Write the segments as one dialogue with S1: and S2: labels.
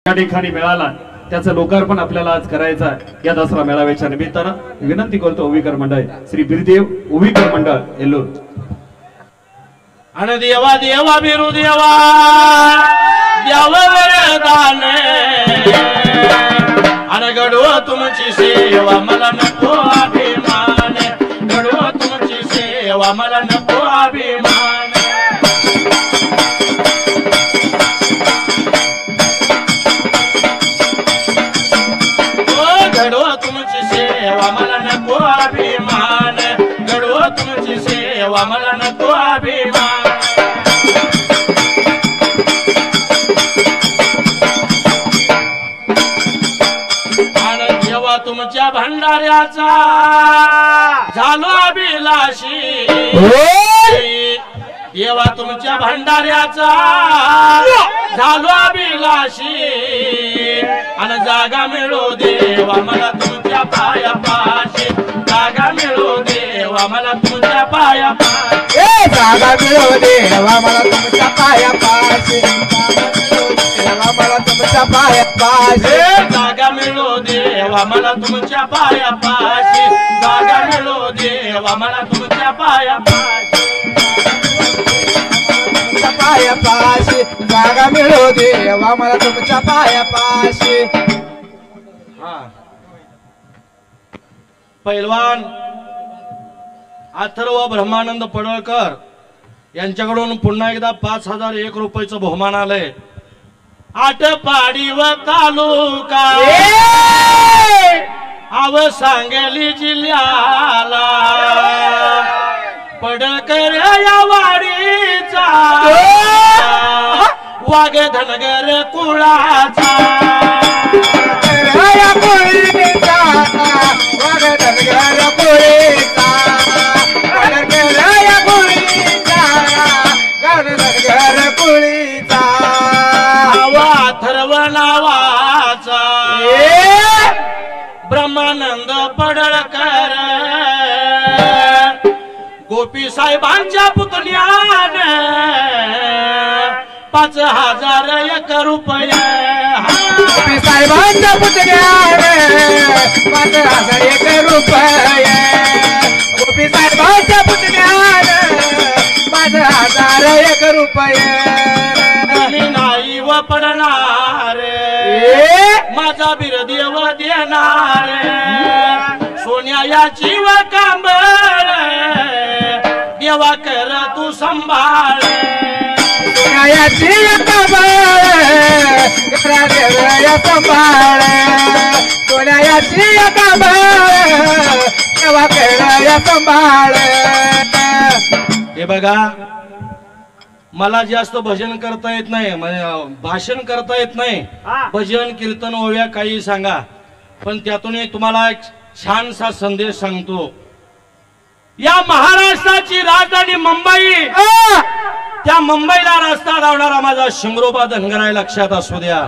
S1: या ठिकाणी मिळाला त्याचं लोकार्पण आपल्याला आज करायचं आहे। या दसरा मेळाव्याच्या निमित्तानं विनंती करतो ओवीकर मंडळ श्री बिरदेव ओवीकर मंडळ येल्लोर।
S2: अन देवा देवा बिरु देवा द्यावा वरदान अन गडो तुमची सेवा मला नको अभिमान गडो तुमची सेवा मला नको अभिमान गडो तुमची सेवा मला नको अभिमान गडो तुमची सेवा मला नको अभिमान आणि जेव्हा तुमच्या भंडाऱ्याचा झालो अभिलाषी देवा तुमच्या भंडाऱ्याचा झालो अभिलाषी आणि जागा मिळो देवा मला तुमच्या पायापाशी जागा मिळो देवा मला तुमच्या पायापाशी
S3: जागा मिळो देवा मला तुमच्या पायापाशी देवा मला तुमच्या पायापाशी
S2: जागा मिळो देवा मला तुमच्या पायापाशी जागा मिळो देवा मला तुमच्या पायापाशी
S3: पायापाशी जागा मिळो देवा मला तुमच्या पायापाशी।
S2: पैलवान अथर्व ब्रह्मानंद पडळकर यांच्याकडून पुन्हा एकदा 5001 रुपयाचं बहुमान आलंय। आटपाडी व तालुका आव सांगली जिल्ह्याला पडळकर या वाडीचा वाघ धनगर कुळाचा
S3: वाघ धनगर कुळीचा धनगर कुळीचा
S2: अथर्व नावाचा ब्रह्मानंद पडळकर गोपी साहेबांच्या पुतण्याने 5001 रुपये
S3: गोपी साहेबांच्या पुतण्याने 5001 रुपये गोपी साहेबांच्या पुतण्याने 5001 रुपये
S2: मी नाही व पडणार माझा बिरदेव देणार सोन्या याची व कांबळ देवा कर तू संभाळ
S3: सोन्याची कांबळ संभाळ सोन्याची कांबळ देवा कर संभाळ।
S2: हे बघा मला जास्त भजन करता येत नाही भाषण करता येत नाही भजन कीर्तन ओव्या काही सांगा पण त्यातून तुम्हाला एक छानसा संदेश सांगतो। या महाराष्ट्राची राजधानी मुंबई त्या मुंबईला रस्ता लावणारा माझा शिंगरोबा धनगर आहे लक्षात असू द्या।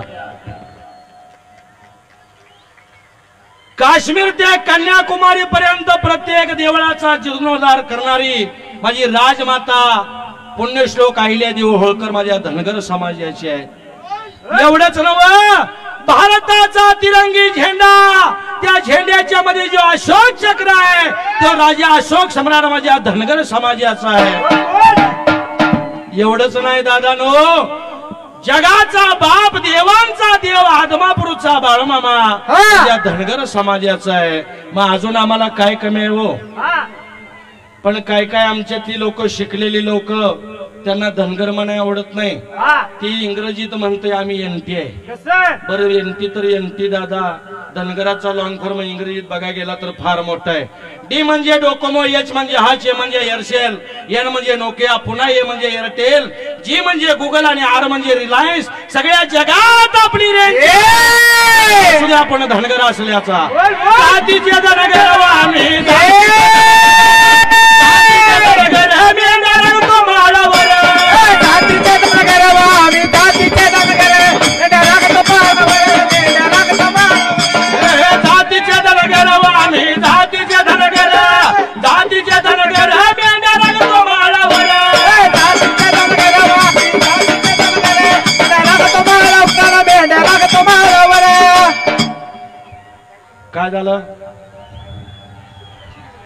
S2: काश्मीर ते कन्याकुमारी पर्यंत प्रत्येक देवळाचा जीर्णोद्धार करणारी माझी राजमाता पुण्यश्लोक अहिल्यादेवी होळकर माझ्या धनगर समाजाची आहे। एवढंच नव्हे भारताचा तिरंगी झेंडा त्या झेंड्याच्या मध्ये जो अशोक चक्र आहे तो राजा अशोक सम्राट माझ्या धनगर समाजाचा आहे। एवढंच नाही दादानो जगाचा बाप देवांचा देव आदमापूरचा बाळमामा माझ्या धनगर समाजाचा आहे। मग अजून आम्हाला काय कमी आहे हो पण काय काय आमच्यातली लोक शिकलेली लोक त्यांना धनगर म्हणाय आवडत नाही ती इंग्रजीत म्हणतोय आम्ही एनटी आहे बरं एनटी तर एनटी दादा धनगराचा लॉंग फॉर्म इंग्रजीत बघायला गेला तर फार मोठा आहे। डी म्हणजे डोकोमो एच म्हणजे हाच ए म्हणजे एअरसेल एन म्हणजे नोकिया पुन्हा ए म्हणजे एअरटेल जी म्हणजे गुगल आणि आर म्हणजे रिलायन्स सगळ्या जगात आपली रेंज आपण धनगर असल्याचा जातीचे धनगर आम्ही
S3: मेंढ्या लागतो माळावर
S2: काय झालं?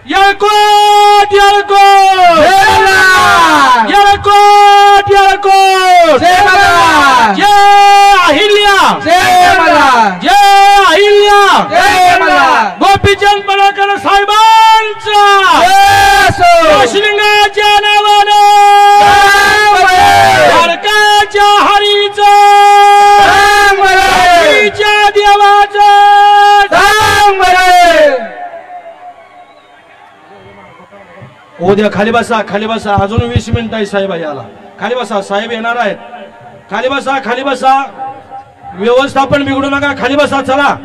S2: येळकोट येळकोट
S3: जय मल्हार
S2: येळकोट येळकोट
S3: जय मल्हार
S2: जय अहिल्या
S3: जय मल्हार
S2: जय अहिल्या
S3: जय मल्हार
S2: गोपीचंद पडळकर साहेबांचा
S3: जय असो
S2: शिलिंगाच्या नावानं भारताच्या हरीचं हरीच्या देवाचं उद्या खाली बसा अजून 20 मिनिटं आहे साहेब याला. खाली बसा, साहेब येणार आहेत. खाली बसा व्यवस्थापन बिघडू नका. खाली बसा चला.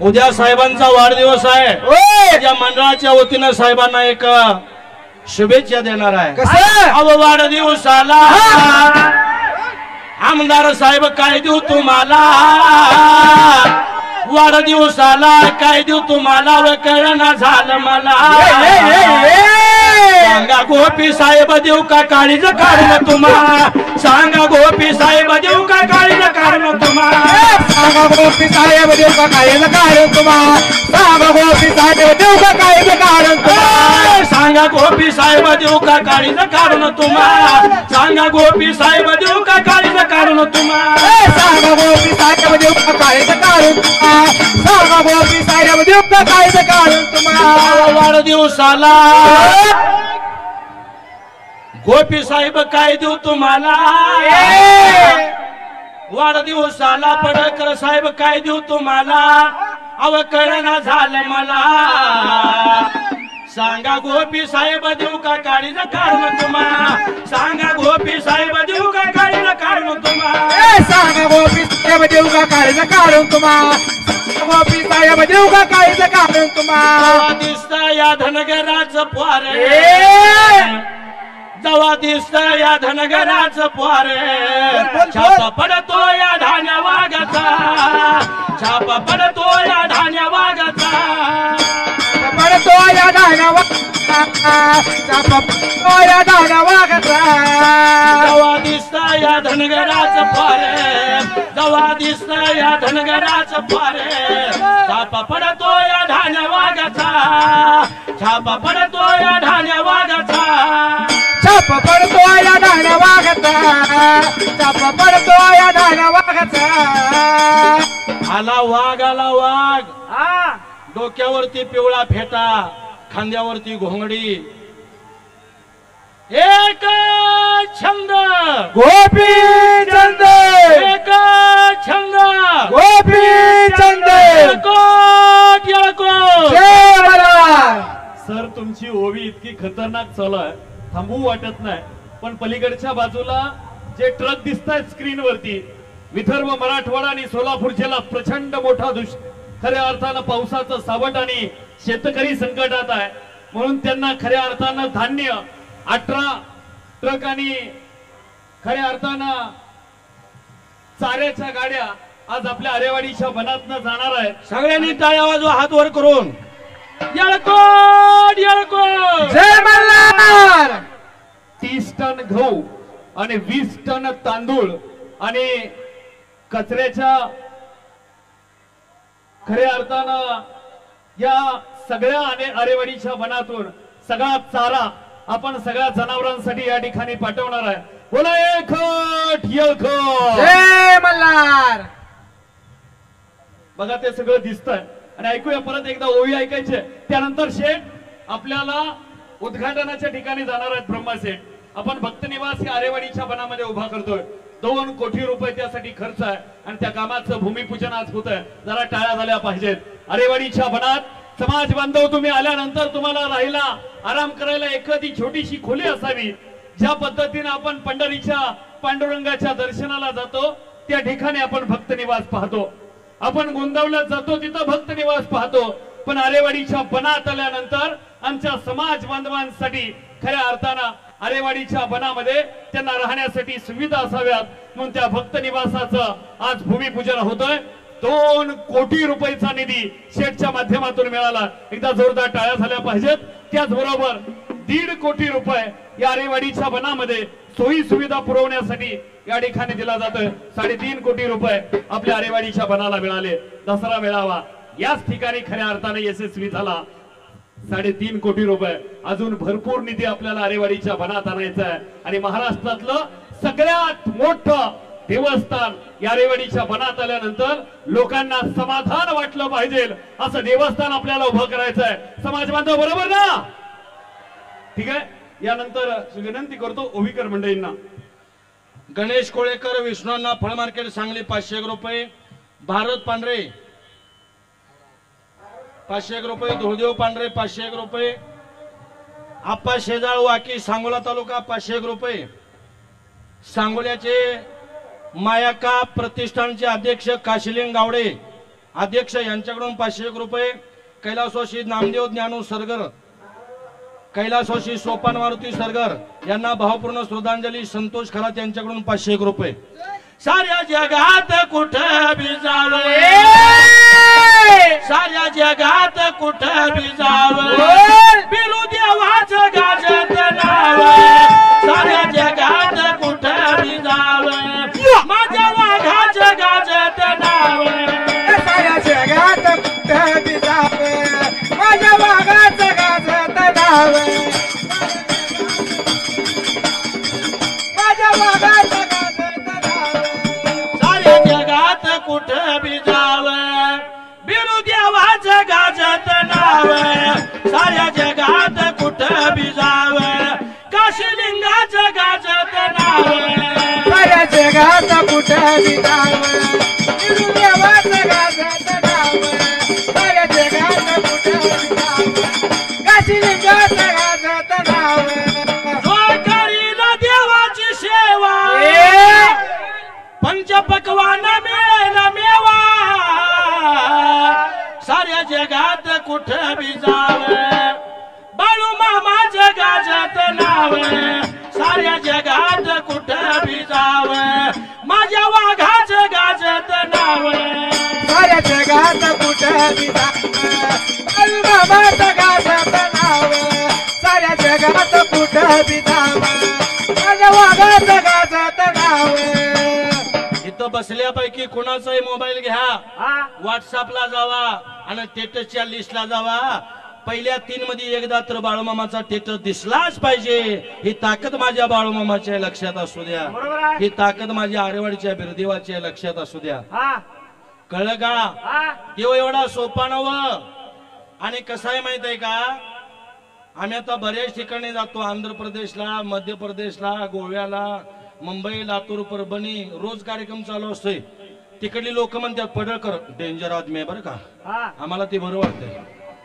S2: उद्या साहेबांचा वाढदिवस आहे. उद्या मंडळाच्या वतीनं साहेबांना एक शुभेच्छा देणार आहे.
S3: कसं?
S2: अहो वाढदिवसाला आमदार साहेब काय देऊ तुम्हाला, वाढदिवसाला काय देऊ तुम्हाला व कळना झालं मला. सांगा गोपी साहेब देऊ का काळीज काढलं तुम्हाला, सांगा गोपी साहेब देऊ का काळीज काढलं तुम्हाला.
S3: सांगा गोपी साहेब देऊ का काळीज काढून तुम्हाला, सांगा गोपी साहेब देऊ का काळीज काढून तुम्हाला.
S2: सांगा गोपी साहेब देऊ का काळीज काढून तुम्हाला, सांगा गोपी साहेब देऊ का काळीज काढून तुम्हाला.
S3: सांगा गोपी साहेब देऊ का काळीज काढून तुम्हाला, सांगा गोपी साहेब देऊ का काळीज काढून तुम्हाला.
S2: वाढदिवसाला गोपी साहेब काय देऊ तुम्हाला, वाढदिवसाला पडळकर साहेब काय देऊ तुम्हाला, अव कळना झालं मला. सांगा गोपी साहेब देऊ का काळीज काढून तुम्हाला, सांगा गोपी साहेब देऊ का काळीज काढून तुम्हाला.
S3: सांगा गोपी साहेब देऊ का काळीज काढून तुम्हाला, गोपी साहेब देऊ का काळीज काढून तुम्हाला.
S2: दिसत या धनगराचं पोरे, जवा दिसत या धनगराचं पोरे, छापा पडतो या धान्या वाघाचा, छापा पडतो या धान्या वाघाचा.
S3: पडतो या धाना पडतो या धाना वाघाचा.
S2: जवा दिसत या धनगराचं पोरे, जवा दिसत या धनगराचं पोरे, छापा पडतो या धान्या वाघाचा, छापा पडतो या धान्या वाघाचा.
S3: छाप पडतो या धाना वाघाचा, छाप पडतो या धाना वाघाचा.
S2: आला वाघ डोक्यावरती पिवळा फेटा, खांद्यावरती घोंगडी, एक छंद
S3: गोपी चंद,
S2: एक छंद
S3: गोपी चंद.
S2: येळकोट येळकोट.
S3: जय मल्हार.
S1: सर तुमची ओवी इतकी खतरनाक चालू आहे, थांबवू वाटत नाही. पण पलीकडच्या बाजूला जे ट्रक दिसत आहेत स्क्रीन वरती, विदर्भ मराठवाडा आणि सोलापूर जिल्हा प्रचंड मोठा खऱ्या अर्थानं पावसाचं सावट आणि शेतकरी संकटात आहे. म्हणून त्यांना खऱ्या अर्थानं धान्य 18 ट्रक आणि खऱ्या अर्थानं चाऱ्याच्या गाड्या आज आपल्या आरेवाडीच्या वनातनं जाणार आहेत.
S2: सगळ्यांनी टाळ्या वाजवा, हात वर करून. येळकोट येळकोट.
S3: जय मल्हार.
S1: 30 टन गहू आणि 20 टन तांदूळ आणि कचऱ्याच्या खऱ्या अर्थानं या सगळ्या आरेवाडीच्या वनातून सगळा चारा आपण सगळ्या जनावरांसाठी या ठिकाणी पाठवणार आहे. बोला येळकोट येळकोट.
S3: जय मल्हार.
S1: बघा ते सगळं दिसतंय आणि ऐकूया परत एकदा ओवी ऐकायचे, त्यानंतर शेठ आपल्याला उद्घाटनाच्या ठिकाणी जाणार आहेत. ब्रह्मा शेठ आपण भक्त निवास या आरेवाडीच्या वनामध्ये उभा करतोय. 2 कोटी रुपये त्यासाठी खर्च आहे आणि त्या कामाचं भूमिपूजन आज होत आहे. जरा टाळ्या झाल्या पाहिजेत. आरेवाडीच्या वनात समाज बांधव तुम्ही आल्यानंतर तुम्हाला राहायला आराम करायला एखादी छोटीशी खोली असावी. ज्या पद्धतीने आपण पंढरीच्या पांडुरंगाच्या दर्शनाला जातो त्या ठिकाणी आपण भक्त निवास पाहतो, आपण गोंदवल्यात जातो तिथं भक्त निवास पाहतो. पण आरेवाडीच्या वनात आल्यानंतर आमच्या समाज बांधवांसाठी खऱ्या अर्थानं आरेवाडीच्या वनामध्ये त्यांना राहण्यासाठी सुविधा असाव्यात म्हणून त्या भक्त निवासाचं आज भूमिपूजन होतोय. 2 कोटी रुपयाचा निधी शेठच्या माध्यमातून मिळाला. एकदा जोरदार टाळ्या झाल्या पाहिजेत. त्याचबरोबर 1.5 कोटी रुपये या आरेवाडीच्या वनामध्ये सोयी सुविधा पुरवण्यासाठी या ठिकाणी दिला जातोय 3.5 कोटी रुपये आपल्या आरेवाडीच्या बनाला मिळाले. दसरा मेळावा याच ठिकाणी खऱ्या अर्थाने यशस्वी झाला. 3.5 कोटी रुपये अजून भरपूर निधी आपल्याला आरेवाडीच्या बनात आणायचा आहे आणि महाराष्ट्रातलं सगळ्यात मोठं देवस्थान या रेवाडीच्या बनात आल्यानंतर लोकांना समाधान वाटलं पाहिजे असं देवस्थान आपल्याला उभं करायचं आहे. समाज बांधव बरोबर ना? ठीक आहे. यानंतर विनंती करतो ओवीकर मंडळींना.
S2: गणेश कोळेकर, विष्णूंना फळ मार्केट सांगली 501 रुपये. भारत पांढरे 501 रुपये. धुळदेव पांढरे 501 रुपये. आप्पा शेजाळ वाकी सांगोला तालुका 501 रुपये. सांगोल्याचे मायाका प्रतिष्ठानचे अध्यक्ष काशिलिंग गावडे अध्यक्ष यांच्याकडून 501 रुपये. कैलासवासी नामदेव ज्ञानू सरगर, कैलासवासी सोपान मारुती सरगर यांना भावपूर्ण श्रद्धांजली संतोष खरात यांच्याकडून 501 रुपये. साऱ्या जगात कुठं बी जावे, साऱ्या जगात कुठं बी जावे, बिरू देवाचं गाजत नाव. साऱ्या जगात कुठं बी जावे, माझ्या वाघाचं गाजत नाव.
S3: साऱ्या जगात कुठं बी जावे, माझ्या वाघाचं गाजत नाव. माझ्या वाघाचं गाजत नाव.
S2: साऱ्या जगात कुठं बी जावे, बिरू देवाचं गाजत नाव. साऱ्या जगात कुठं बी जावे, काशीलिंगाचं गाजत नाव.
S3: साऱ्या जगात कुठं बी जावे, देवाचं गाजत नाव. साऱ्या जगात कुठं बी जावे, काशीलिंगाचं गाजत नाव.
S2: करीला देवाची सेवा, पंचपक्वान मिळेल मेवा. साऱ्या जगात कुठं बी जावे, बाळू मामाचं गाजत नाव. साऱ्या जगात कुठं बी जावे, माझ्या वाघाचं गाजत नाव.
S3: साऱ्या जगात कुठं बी जावे, बाबाचं गाजत नाव. साऱ्या जगात कुठं बी जावे, माझ्या वाघाचं गाजत नाव.
S2: इथं बसल्यापैकी कुणाचाही मोबाईल घ्या, व्हॉट्सअपला जावा आणि स्टेटसच्या लिस्टला जावा. पहिल्या 3 मध्ये एकदा तर बाळूमामाचा स्टेटस दिसलाच पाहिजे. ही ताकद माझ्या बाळूमामाच्या लक्षात असू द्या, ही ताकद माझ्या आरेवाडीच्या बिरदेवाच्या लक्षात असू द्या. कळलं का? देव एवढा सोपा नव. आणि कसं आहे माहित आहे का, आम्ही आता बऱ्याच ठिकाणी जातो, आंध्र प्रदेशला, मध्य प्रदेशला, गोव्याला, मुंबई, लातूर, परभणी, रोज कार्यक्रम चालू असतोय. तिकडली लोक म्हणतात पडळकर डेंजर आदमी आहे बरं का. आम्हाला ते बरं वाटतंय.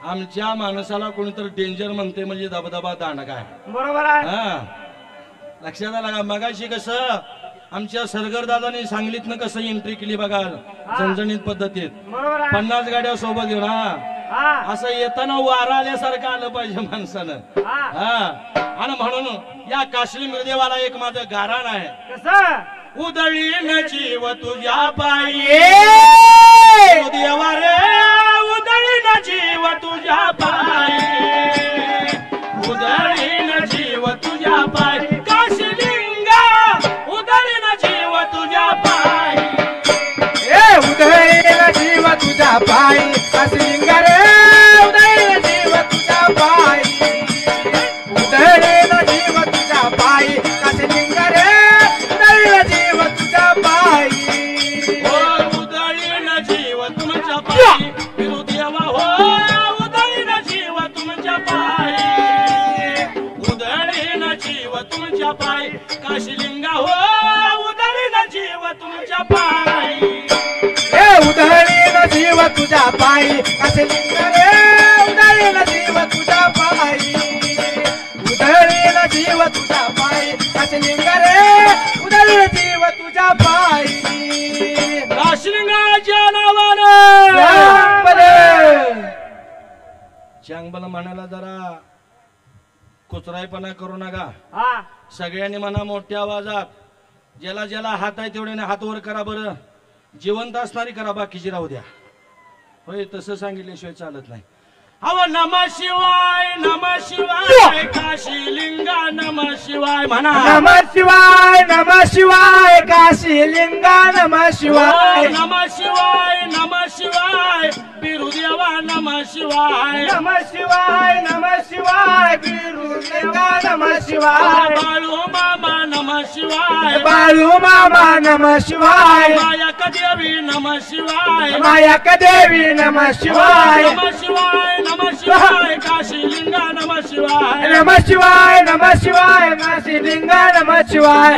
S2: आमच्या माणसाला कोणीतरी डेंजर म्हणते म्हणजे दबदबा दांडगा आहे.
S3: बरोबर आहे.
S2: हा, लक्षात आलं का? मगाशी कसं आमच्या सरगर दादानी सांगलीतनं कसं एंट्री केली बघा, झणझणीत पद्धतीत. 50 गाड्या सोबत घेऊन. हा, असं येताना वारा आल्यासारखं आलं पाहिजे माणसानं. हा, आणि म्हणून या काशली मिरदेवाला एक माझं गाराण आहे.
S3: कसं?
S2: उदळीन जीव तुझ्या पायी देवा रे, उदळीन जीव तुझ्या पायी, उदळीन जीव तुझ्या पायी, काशीलिंगा उदळीन जीव तुझ्या पायी.
S3: उदळीन जीव तुझ्या पायी, काशीलिंगा रे, उदळीन जीव तुझ्या पायी. उदळीन जीव तुझ्या पायी, काशीलिंगा रे, उदळीन जीव तुझ्या पायी.
S2: हो उदळीन जीव तुमच्या पायी, बिरू देवा हो उदळीन जीव तुमच्या पायी, उदळीन जीव तुमच्या पायी, काशीलिंगा हो उदळीन जीव तुमच्या पायी.
S3: उदळीन जीव तुझ्या पायी, काशीलिंगा रे, उदळीन जीव तुझ्या पायी. उदळीन जीव तुझ्या पायी, काशीलिंगा रे, उदळीन जीव तुझ्या पायी.
S2: काशीलिंगाच्या नावानं चांगलं म्हणायला जरा कुचराईपणा करू नका. सगळ्यांनी म्हणा मोठ्या आवाजात, ज्याला ज्याला हात आहे तेवढ्याने हात वर करा बरं. जिवंत असणारी करा, बाकीची राहू द्या. होय, तसं सांगितल्याशिवाय चालत नाही. अव नम शिवाय काशी लिंगा नम शिवाय म्हणा
S3: नम शिवाय काशी लिंगा नम शिवाय
S2: नम शिवाय बिरुदेवा नम शिवाय
S3: नम शिवाय बिरुलिंगा नम शिवाय
S2: बाळू मामा नम शिवाय
S3: बाळू मामा नम शिवाय
S2: मायक देवी नम शिवाय
S3: मायक देवी नम शिवाय
S2: नम शिवाय काशी लिंगा नम शिवाय
S3: नम शिवाय काशी लिंगा नम शिवाय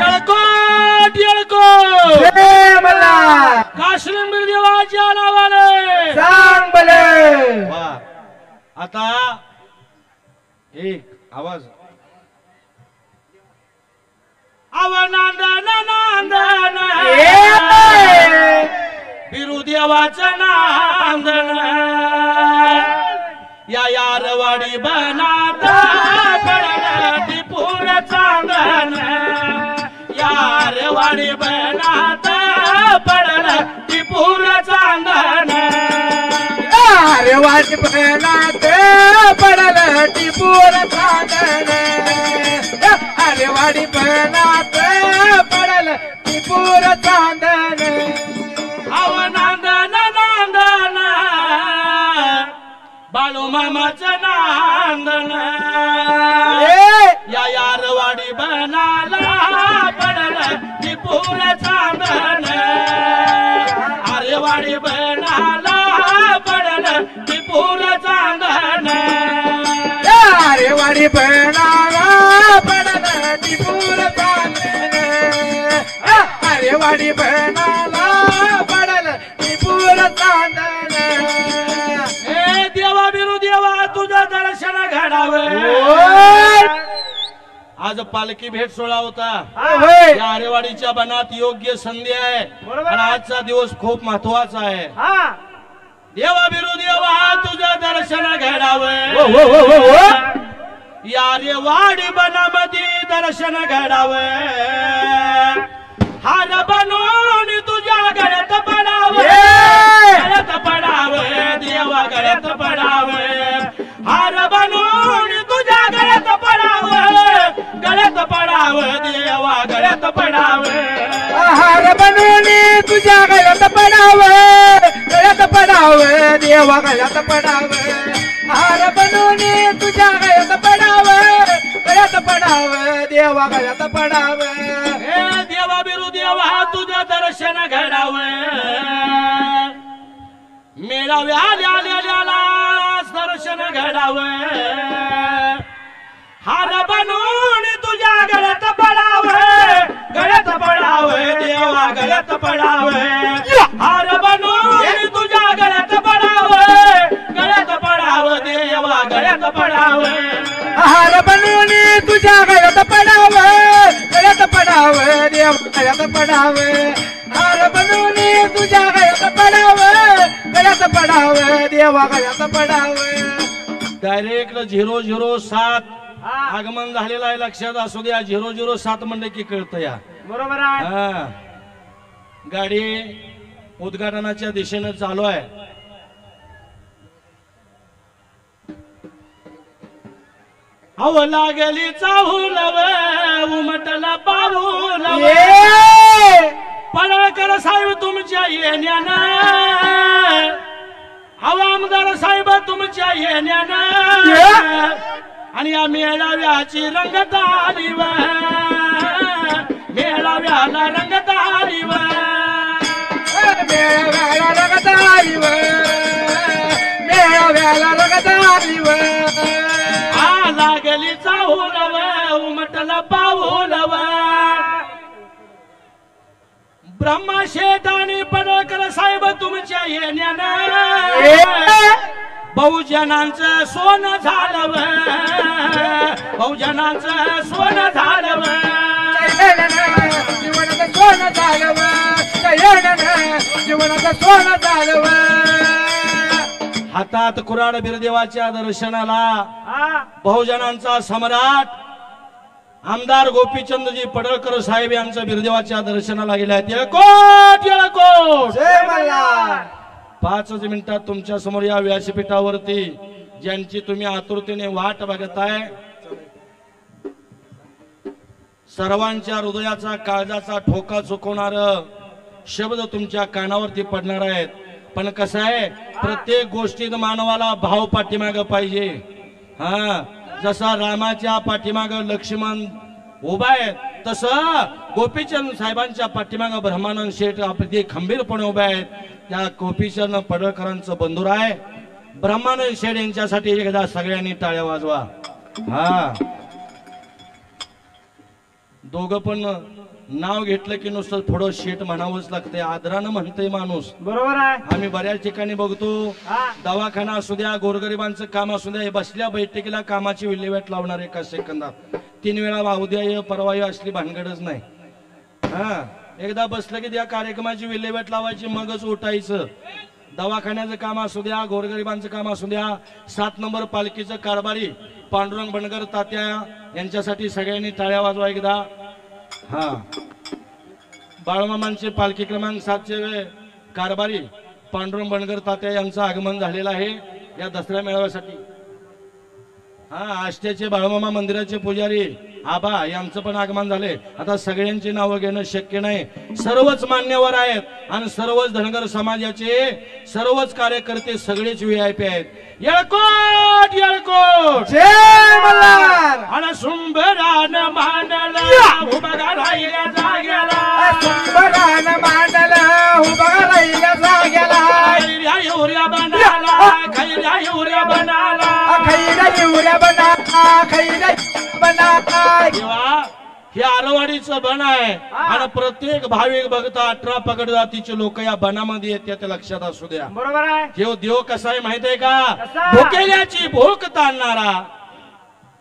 S2: येळकोट
S3: जय मल्हार
S2: काशीलिंग देवाच्या नावाने
S3: सांग बले
S2: वा आता एक आवाज नांदन बिरुदेवाचं नांदन या यारवाडी बनात पडलं टिपूर चांदन यारवाडी बनात पडलं टिपूर चांदन
S3: अरे वाट बनात पडलं टिपूर चांदन अरे वाडी बनात पडलं टिपूर चांदन
S2: नांदन बाळू मामाचं नांदन या यारवाडी बनाला पडलं टिपूर चांदन आरेवाडी बनाला पडलं टिपूर चांदन
S3: अरे वाडी बनाला पडलं टिपूर चांदन अरे वाडी बनाला पडलं टिपूर चांदन
S2: हे देवा बिरुदेवा तुझं दर्शन घडावं आज पालखी भेट सोहळा होता
S3: होय
S2: या आरेवाडीच्या बनात योग्य संधी आहे
S3: बरोबर.
S2: आणि आजचा दिवस खूप महत्वाचा आहे
S3: हा
S2: देवा बिरुदेवा तुझं दर्शन
S3: हो,
S2: घडावं
S3: हो, हो, हो, हो.
S2: या रेवाडी बनामध्ये दर्शन घडावं हार बनवून तुझ्या गळ्यात पडावं गळ्यात पडावं देवा गळ्यात पडावं हार बनवून तुझ्या गळ्यात पडावं गळ्यात पडावं देवा गळ्यात पडावं
S3: हार बनवून तुझ्या गळ्यात पडावं गळ्यात पडावं देवा गळ्यात पडावं हार बनवून तुझ्या गळ्यात पडावं गळ्यात पडावं देवा गळ्यात पडावं
S2: हे देवा बिरुदेवा तुझं दर्शन घडावं मेळाव्या आल्याला दर्शन घडावं हार बनवून तुझ्या गळ्यात पडावं देवा गळ्यात पडावं हार बनवून तुझ्या गळ्यात पडावं देवा गळ्यात पडावं
S3: हार बनवून तुझ्या गळ्यात पडावं गळ्यात पडावं देवा गळ्यात पडावं हार बनवून तुझ्या गळ्यात पडावं गळ्यात पडावं देवा गळ्यात पडावं
S2: डायरेक्ट 007 आगमन झालेलं आहे लक्षात असू द्या 007 म्हणलं की कळतं या
S3: बरोबर आहे
S2: हा. गाडी उद्घाटनाच्या दिशेनं चालू आहे अव लागली चाहूलव उमटला पाऊलव पडळकर साहेब तुमच्या येण्यानं अव आमदार साहेब तुमच्या येण्यानं आणि या मेळाव्याची रंगत आलीव मेळाव्याला रंगत आलीव
S3: मेळाव्याला रंगत आलीव मेळाव्याला रंगत आलीव
S2: आ लागली चाहूलव उमटला पाऊलव ब्रह्मशेठ आणि पडळकर साहेब तुमच्या येण्यानं बहुजनांचं सोनं झालं बहुजनांचं सोनं झालं
S3: जीवनाचं सोनं झालं जीवनाचं सोनं झालं
S2: हातात कुराड बिरदेवाच्या दर्शनाला बहुजनांचा सम्राट आमदार गोपीचंदजी पडळकर साहेब यांच्या बिरदेवाच्या दर्शनाला गेल्या येळकोट येळकोट
S3: जय मल्हार
S2: 5 मिनिटात तुमच्या समोर या व्यासपीठावरती ज्यांची तुम्ही आतुरतेने वाट बघताय, सर्वांच्या हृदयाचा काळजाचा ठोका चुकवणार शब्द तुमच्या कानावरती पडणार आहेत. पण कसं आहे, प्रत्येक गोष्टीत मानवाला भाव पाठीमाग पाहिजे. हा, जसा रामाच्या पाठीमाग लक्ष्मण उभा आहे, तसं गोपीचंद साहेबांच्या पाठीमाग ब्रह्मानंद शेठ आपले खंबीरपणे उभे आहेत. त्या गोपीचंद पडळकरांचं बंधुर आहे ब्रह्मानंद शेठ यांच्यासाठी एकदा सगळ्यांनी टाळ्या वाजवा. हा, दोघं पण नाव घेतलं की नुसतं थोडं शेठ म्हणावंच लागतंय, आदरानं म्हणतंय माणूस.
S3: बरोबर आहे.
S2: आम्ही बऱ्याच ठिकाणी बघतो, दवाखाना असू द्या, गोरगरिबांचं काम असू द्या, बसल्या बैठकीला कामाची विल्हेवाट लावणार एका सेकंदात. 3 वेळा उद्या ये परवा ये असली भानगडच नाही. हा, एकदा बसलं की त्या कार्यक्रमाची विल्हेवाट लावायची, मगच उठायचं. दवाखान्याचं काम असू द्या, गोरगरिबांचं काम असू द्या, 7 नंबर पालखीचं कारभारी पांडुरंग बनगर तात्या यांच्यासाठी सगळ्यांनी टाळ्या वाजवा एकदा. हा, बाळमामांचे पालखी क्रमांक 7चे कारभारी पांडुरंग बनगर तात्या यांचं आगमन झालेलं आहे या दसरा मेळाव्यासाठी. हा, आष्ट्याचे बाळमामा मंदिराचे पुजारी आबा यांचं पण आगमन झाले. आता सगळ्यांची नावं घेणं शक्य नाही, सर्वच मान्यवर आहेत आणि सर्वच धनगर समाजाचे सर्वच कार्यकर्ते सगळेच VIP आहेत. येळकोट येळकोट
S3: जय मल्हार.
S2: आणि सुंबरान मांडला उभा राहिल्या जाग्याला,
S3: सुंबरान मांडला उभा राहिल्या जाग्याला,
S2: खैऱ्या युऱ्या बनाला, खैऱ्या युऱ्या बनाला,
S3: खैऱ्या युऱ्या बना, खैऱ्या बना.
S2: देवा, हे आरवाडीचं बन आहे आणि प्रत्येक भाविक भक्त 18 पगड जातीचे लोक या बनामध्ये येतात, ते लक्षात असू द्या.
S3: बरोबर आहे.
S2: देव कसा आहे माहित आहे का?
S3: कसा?
S2: भुकेल्याची भूक ताणणारा,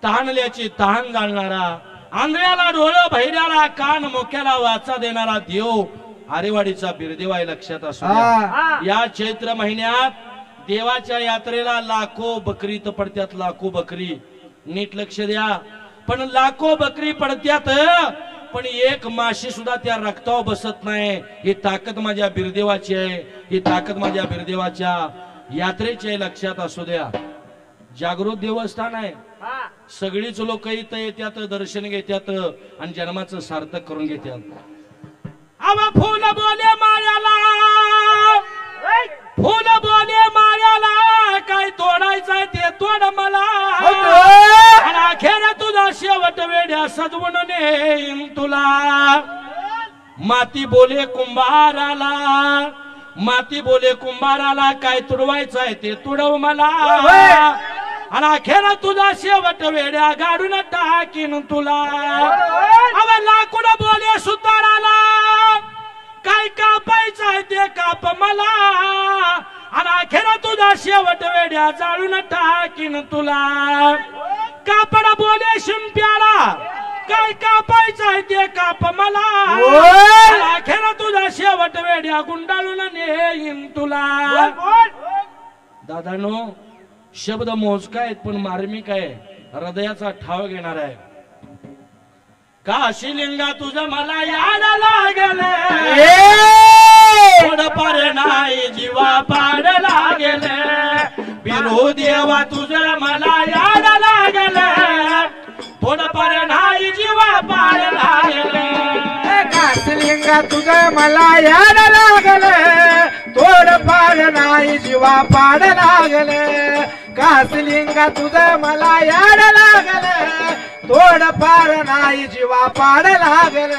S2: तहानल्याची तहान जाणणारा, आंधळ्याला डोळं, बहिऱ्याला कान, मोक्याला वाचा देणारा देव आरेवाडीचा बिरदेव आहे, लक्षात असू द्या. या चैत्र महिन्यात देवाच्या यात्रेला लाखो बकरी तर पडत्यात, लाखो बकरी. नीट लक्ष द्या. पण लाखो बकरी पडत्यात, पण एक माशी सुद्धा त्या रक्तावर बसत नाही. ही ताकद माझ्या बिरदेवाची आहे, ही ताकद माझ्या बिरदेवाच्या यात्रेची आहे, लक्षात असू द्या. जागृत देवस्थान आहे, सगळीच लोक इथं येतात, दर्शन घेतात आणि जन्माचं सार्थक करून घेतात. आवा फुल बोले माळ्याला, फुल बोले माळ्याला, काय तोडायचंय ते तोड मला. अखेर तुझा शेवट वेड्या सजवून नेईन तुला. माती बोले कुंभाराला, माती बोले कुंभाराला, काय तुडवायचंय ते तुडव मला. आणि अखेर तुझा शेवट वेड्या गाडून टाकीन तुला. अव लाकूड बोले सुताराला, काय कापायचंय ते काप मला. आणि अखेर तुझा शेवट वेड्या जाळून टाकीन तुला. कापड बोले शिंप्याला, काय कापायचंय ते काप मला. अखेर तुझा शेवट वेड्या गुंडाळून नेईन तुला. दादानो, शब्द मोजका आहेत पण मार्मिक आहे, हृदयाचा ठाव घेणार आहे. काशीलिंगा तुझं मला याड लागले, थोडंफार नाही जीवा पाड लागले. बिरू देवा तुझं मला याड लागले, थोडंफार नाही जीवा पाड लागले.
S3: काशीलिंगा तुझं मला याड लागले, थोडंफार नाही जीवा पाड लागले. काशीलिंगा तुझं मला याड लागले, थोडंफार नाही जीवा पाड लागले.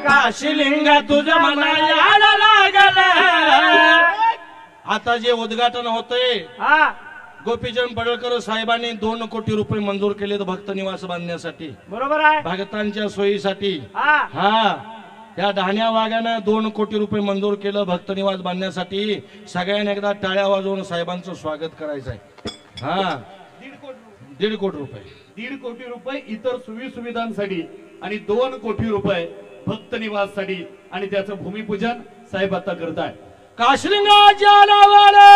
S2: काशीलिंगा तुझं मला याड लागले. आता जे उद्घाटन होतंय, गोपीचंद पडळकर साहेबांनी 2 कोटी रुपये मंजूर केलेत भक्त निवास बांधण्यासाठी.
S3: बरोबर आहे.
S2: भक्तांच्या सोयीसाठी. हा, त्या डहाण्या वाघानं 2 कोटी रुपये मंजूर केलं भक्त निवास बांधण्यासाठी. सगळ्यांनी एकदा टाळ्या वाजवून साहेबांचं स्वागत करायचं आहे. हा, 1.5 कोटी रुपये.
S1: 1.5 कोटी रुपये इतर सुविधांसाठी आणि 2 कोटी रुपये भक्त निवाससाठी, आणि त्याचं भूमिपूजन साहेब आता करताय.
S2: काशीलिंगाच्या नावाला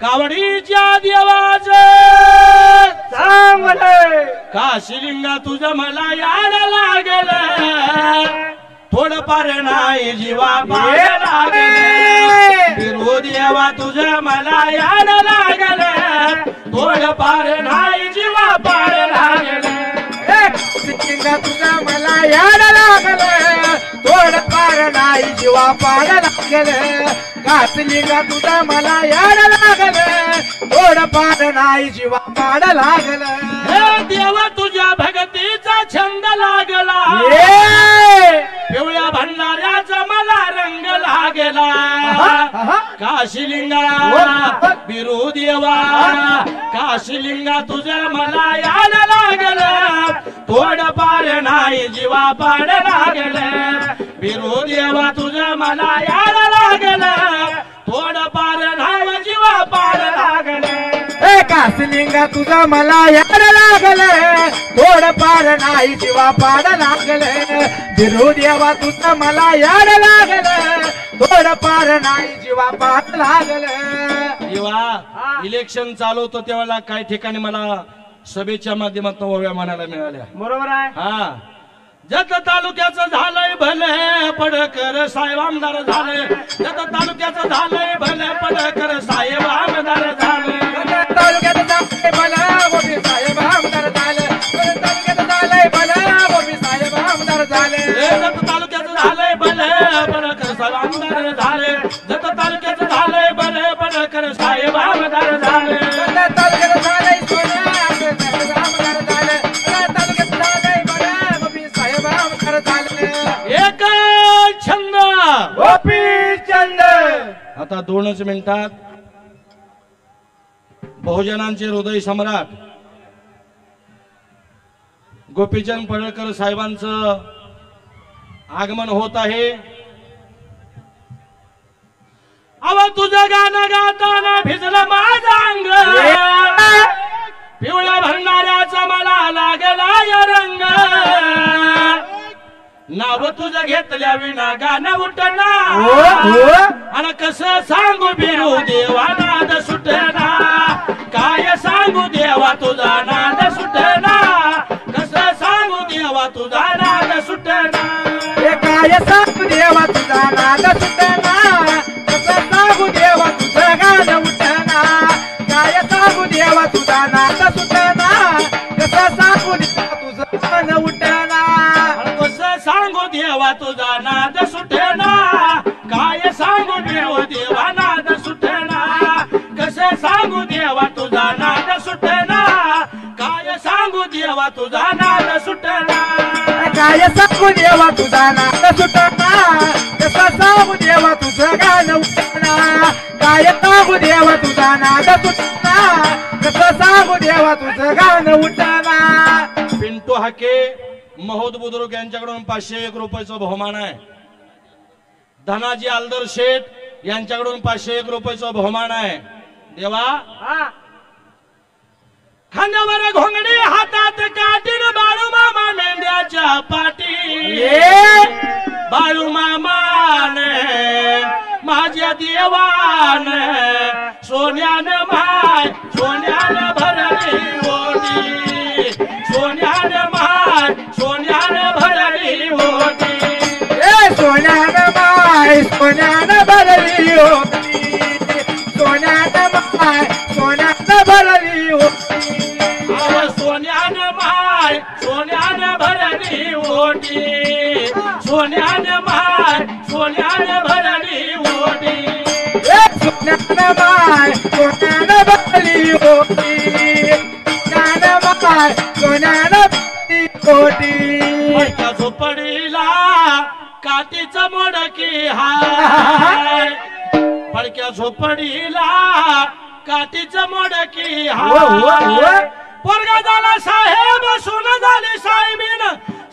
S2: कावडीच्या देवाचं काशीलिंगा तुझं मला याड लागलं, थोडंफार नाही जीवा पाड लागले. बिरू देवा तुझं मला याड लागल थोड पार नाही जीवा पार लागल
S3: लिंगा तुझं मला याड लागल थोड पार नाही जीवा पाड लागल घातलिंगा तुझं मला याड लागल थोड पार नाही जीवा पाड लागल
S2: हे देवा तुझ्या भगतीचा छंद लागला पिवळ्या भंडाऱ्याचा मला रंग लागला काशीलिंगा बिरू देवा काशीलिंगा तुझं मला याड लागल थोड पार नाही जीवा पाड लागल बिरू देवा तुझं मला याड लागल थोड पार नाही जीवा पाड लागल
S3: कासलिंगा तुझं मला याड लागल थोड पार नाही जीवा पाड लागल बिरू देवा तुझं मला याड लागल थोड पार नाही जीवा पाड लागल
S2: जेव्हा इलेक्शन चालू होतं तेव्हा काही ठिकाणी मला सभेच्या माध्यमातून ओव्या म्हणायला मिळाल्या
S3: बरोबर आहे
S2: हा जत तालुक्याचं झालंय भले पडकर साहेब आमदार झाले जत तालुक्याचं झालंय भले पडकर साहेब आमदार झाले
S3: तालुक्यात झालंय भला गोपी साहेब आमदार झाले तालुक्यात झालंय भला गोपी साहेब आमदार झाले
S2: जत तालुक्याचं झालंय भले पडकर साहेब आमदार झाले जत तालुक्याचं झालंय भले पडकर साहेब आमदार झाले
S3: तालुक्यात झालंय सोन्या आमदार झाले तालुक्यात झालंय भला गोपी साहेब आमदार झाले
S2: एक छंद
S3: गोपी चंद
S2: आता 2च मिनिटात बहुजनांचे हृदय सम्राट गोपीचंद पडळकर साहेबांचं आगमन होत आहे अव तुझं गाणं गाताना भिजलं माझं अंग पिवळ्या भरणाऱ्याचा मला लागला या रंग नाव तुझं घेतल्या विना गाणं उठना आणि कसं सांगू बिरू देवा नाद सुटना काय सांगू देवा तुझा नाद सुटना कसं सांगू देवा तुझा नाद सुटना
S3: काय सांगू देवा तुझा नाद सुटना कसं सांगू देवा तुझं गाणं उठना काय सांगू देवा तुझा नाद सुटना कसं सांगू देवा तुझं गाणं उठना
S2: कसं सांगू देवा तुझा नाद सुटना काय सांगू बिरू देवा नाद सुटना कसं सांगू देवा तुझा नाद सुटना काय सांगू देवा तुझा नाद सुटना
S3: काय सांगू देवा तुझा नाद सुटना कसं सांगू देवा तुझं गाणं उठना काय सांगू देवा तुझा नाद सुटना कसं सांगू देवा तुझं गाणं उठना
S2: पिंटू हाके महोद बुद्रुक यांच्याकडून 501 रुपयाचं बहुमान आहे धनाजी आलदर शेठ यांच्याकडून 501 रुपयाचं बहुमान आहे देवा खांद्यावर घोंगडी हातात काठीन बाळू मामा मेंढ्याच्या पाठी बाळू मामाने माझ्या देवाने सोन्यानं माय सोन्यानं भरली ओटी सोन्यानं माय सोन्यानं भरली ओटी
S3: सोन्यानं माय सोन्यानं भरली होती सोन्यानं माय सोन्यानं भरली होती
S2: सोन्यानं माय सोन्यानं भरली ओटी सोन्यानं माय सोन्यानं भरली ओटी
S3: सोन्यानं माय सोन्यानं भरली होती सोन्यानं माय सोन्यानं भरली होती
S2: झोपडीला काठीचा मोडकी हाय पडक्या झोपडीला काठीचा मोडकी हाय पोरगा झाला साहेब सुन झाली साहेबीन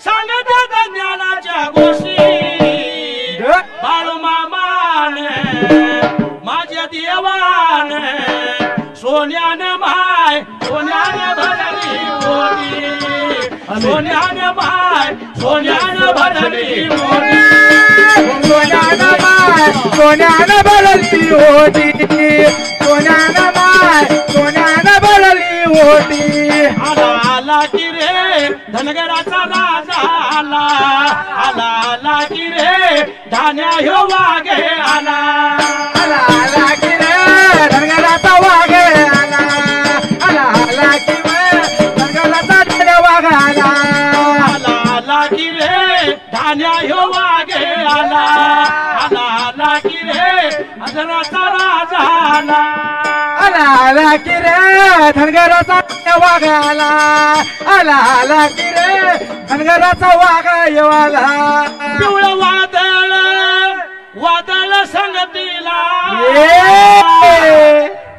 S2: सांगतात ज्ञानाच्या गोष्टी बाळू मामाने माझ्या देवाने सोन्यानं माय सोन्यानं भरली ओटी सोन्यानं माय सोन्यानं भरली ओटी
S3: सोन्यानं माय सोन्यानं भरली होती सोन्यानं माय सोन्यानं भरली होती
S2: आला आला की रे धनगराचा राजा आला आला आला की रे धान्या ह्यो वागे आला
S3: आला आला
S2: की रे धनाचा राजा आला
S3: आला आला की रे धनगराचा वाघ आला आला आला की रे धनगराचा वाघ येवाला
S2: पिवळं वादळ वादळ संगतीला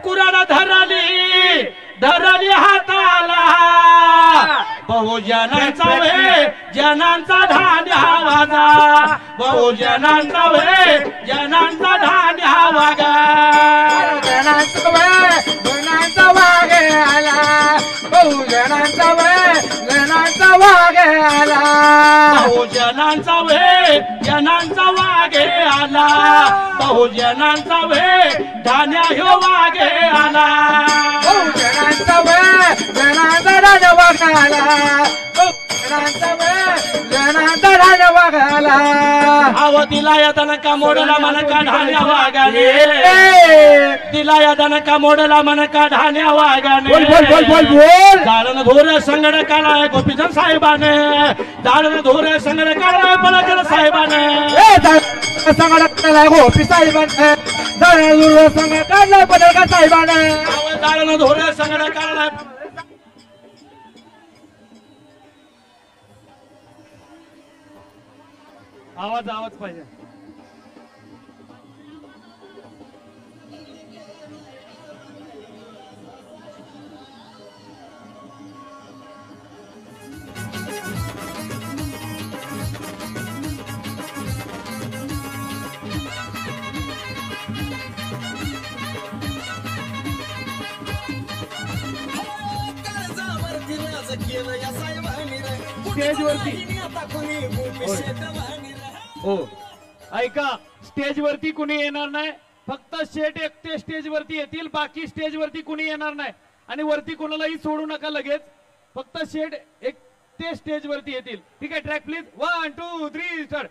S2: कुराड धरली हाताला बहुजनांचा वे जनांचा धान्य वाजा बहुजनांचा वे जनांचा धान्य वागा
S3: जनांचा वाघ आला बहुजनांचा जनांचा वाघ आला
S2: बहुजनांचा वे जनांचा वागे आला बहुजनांचा वे धान्य ह्यो वागे आला
S3: बहुजनांचा जनांचा राजा वाघ आला जनांचा राजा वाघ आला
S2: आव दिला या दणका मोडला मनका ढाण्या वागाने दिला या दणका मोडला मनका ढाण्या वागाने दाळण धोर संगड कालाय गोपीचंद साहेबाने दाळण धोर संगड कालाय पलकड साहेबाने
S3: संगडा गोपी साहेबांना दळण संग काढला पडका साहेबांना
S2: दाळण धोर संगड कालाय
S1: आवाज पाहिजे. स्टेजवरती हो ऐका स्टेजवरती कुणी येणार नाही फक्त शेट एकटे स्टेजवरती येतील बाकी स्टेजवरती कुणी येणार नाही आणि वरती कोणालाही सोडू नका लगेच फक्त शेट एकटे स्टेजवरती येतील ठीक आहे track please 1 2 3 start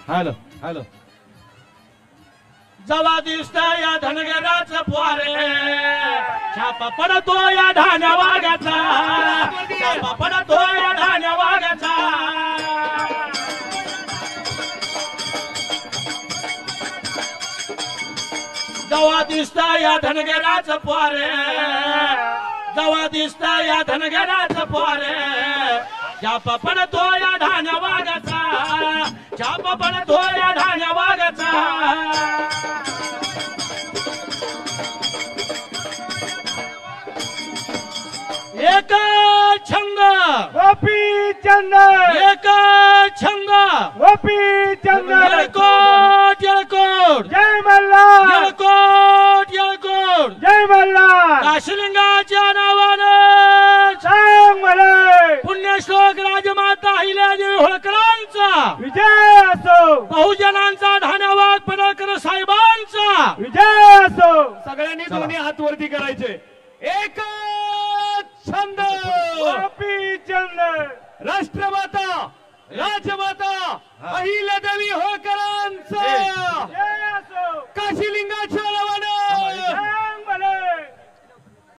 S2: hello hello जवा दिसत या धनगराचं पोरे छापा पडतो या धान्या वाघाचा छापा पडतो या धान्या वाघाचा जवा दिसत या धनगराचं पोरे जवा दिसत या धनगराचं पोरे छापा पडतो या धान्या वाघाचा छापा पडतो या धान्या वाघाचा एक छंद
S3: गोपी चंद
S2: एक छंद
S3: गोपी चंद
S2: येळकोट येळकोट
S3: जय मल्हार
S2: येळकोट येळकोट
S3: जय मल्हार
S2: काशीलिंगाच्या नावाने
S3: सांग मला
S2: पुण्यश्लोक राजमाता अहिल्यादेवी होळकरांचा
S3: विजय असो
S2: बहुजनांचा धान्यवाद पडळकर साहेबांचा
S3: विजय असो
S1: सगळ्यांनी दोन्ही हात वरती करायचे एक छंद
S3: गोपी चंद
S1: राष्ट्रमाता राजमाता अहिल्यादेवी होळकरांचा
S3: जय असो
S1: काशीलिंगाच्या नावाने